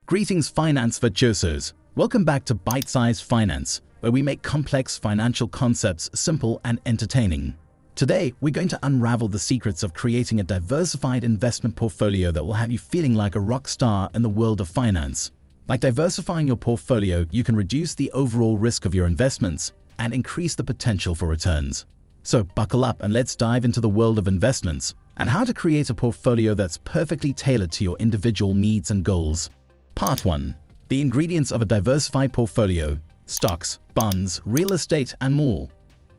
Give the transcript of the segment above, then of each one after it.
Greetings, finance virtuosos. Welcome back to Bite-Sized Finance, where we make complex financial concepts simple and entertaining. Today, we're going to unravel the secrets of creating a diversified investment portfolio that will have you feeling like a rock star in the world of finance. By diversifying your portfolio, you can reduce the overall risk of your investments and increase the potential for returns. So buckle up and let's dive into the world of investments and how to create a portfolio that's perfectly tailored to your individual needs and goals. Part 1. The ingredients of a diversified portfolio: stocks, bonds, real estate, and more.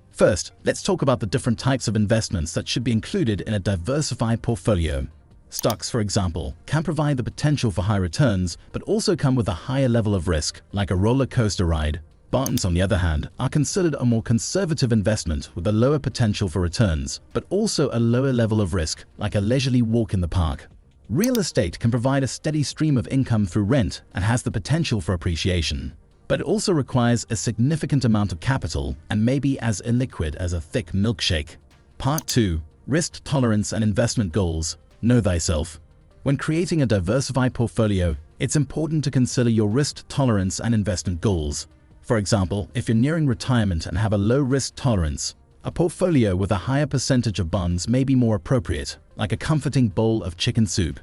First, let's talk about the different types of investments that should be included in a diversified portfolio. Stocks, for example, can provide the potential for high returns, but also come with a higher level of risk, like a roller coaster ride. Bonds, on the other hand, are considered a more conservative investment with a lower potential for returns, but also a lower level of risk, like a leisurely walk in the park. Real estate can provide a steady stream of income through rent and has the potential for appreciation. But it also requires a significant amount of capital and may be as illiquid as a thick milkshake. Part 2. Risk tolerance and investment goals. Know thyself. When creating a diversified portfolio, it's important to consider your risk tolerance and investment goals. For example, if you're nearing retirement and have a low risk tolerance, a portfolio with a higher percentage of bonds may be more appropriate, like a comforting bowl of chicken soup.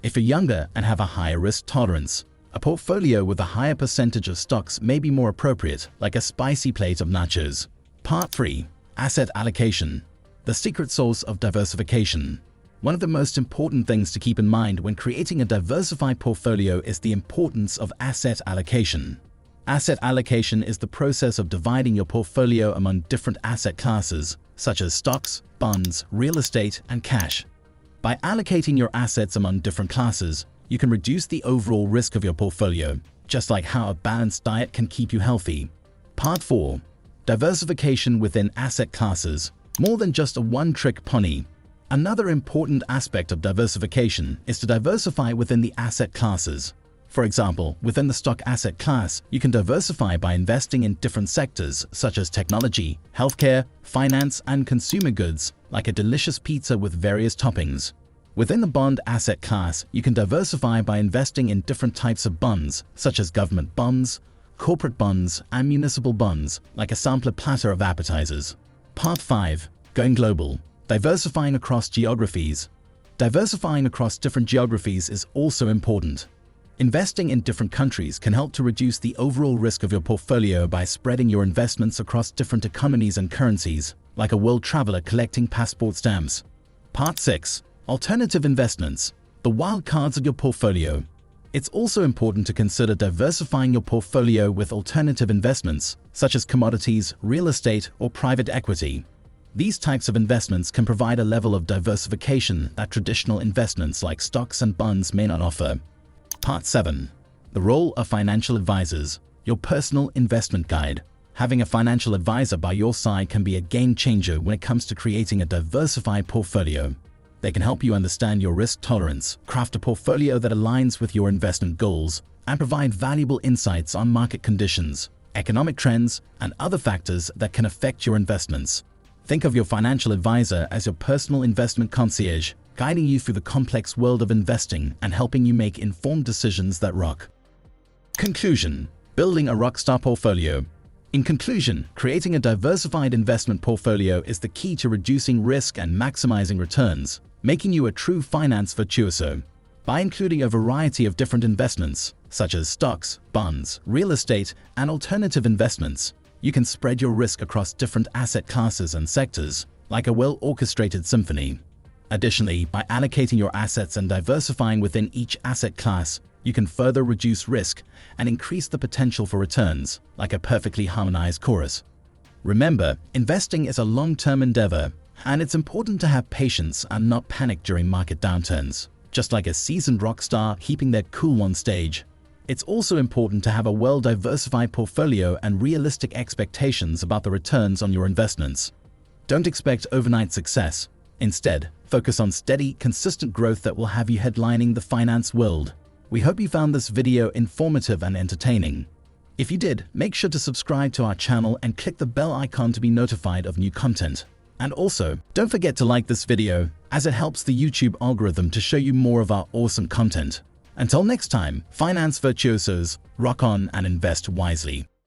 If you're younger and have a higher risk tolerance, a portfolio with a higher percentage of stocks may be more appropriate, like a spicy plate of nachos. Part 3. Asset allocation. The secret sauce of diversification. One of the most important things to keep in mind when creating a diversified portfolio is the importance of asset allocation. Asset allocation is the process of dividing your portfolio among different asset classes, such as stocks, bonds, real estate, and cash. By allocating your assets among different classes, you can reduce the overall risk of your portfolio, just like how a balanced diet can keep you healthy. Part 4. Diversification within asset classes. More than just a one-trick pony. Another important aspect of diversification is to diversify within the asset classes. For example, within the stock asset class, you can diversify by investing in different sectors such as technology, healthcare, finance, and consumer goods, like a delicious pizza with various toppings. Within the bond asset class, you can diversify by investing in different types of bonds, such as government bonds, corporate bonds, and municipal bonds, like a sampler platter of appetizers. Part 5. Going global. Diversifying across geographies. Diversifying across different geographies is also important. Investing in different countries can help to reduce the overall risk of your portfolio by spreading your investments across different economies and currencies, like a world traveler collecting passport stamps. Part 6. Alternative investments. The wild cards of your portfolio. It's also important to consider diversifying your portfolio with alternative investments, such as commodities, real estate, or private equity. These types of investments can provide a level of diversification that traditional investments like stocks and bonds may not offer. Part 7. The role of financial advisors. Your personal investment guide. Having a financial advisor by your side can be a game changer when it comes to creating a diversified portfolio. They can help you understand your risk tolerance, craft a portfolio that aligns with your investment goals, and provide valuable insights on market conditions, economic trends, and other factors that can affect your investments. Think of your financial advisor as your personal investment concierge, guiding you through the complex world of investing and helping you make informed decisions that rock. Conclusion. Building a rockstar portfolio. In conclusion, creating a diversified investment portfolio is the key to reducing risk and maximizing returns, making you a true finance virtuoso. By including a variety of different investments, such as stocks, bonds, real estate, and alternative investments, you can spread your risk across different asset classes and sectors, like a well-orchestrated symphony. Additionally, by allocating your assets and diversifying within each asset class, you can further reduce risk and increase the potential for returns, like a perfectly harmonized chorus. Remember, investing is a long-term endeavor, and it's important to have patience and not panic during market downturns. Just like a seasoned rock star keeping their cool on stage, it's also important to have a well-diversified portfolio and realistic expectations about the returns on your investments. Don't expect overnight success. Instead, focus on steady, consistent growth that will have you headlining the finance world. We hope you found this video informative and entertaining. If you did, make sure to subscribe to our channel and click the bell icon to be notified of new content. And also, don't forget to like this video, as it helps the YouTube algorithm to show you more of our awesome content. Until next time, finance virtuosos, rock on and invest wisely.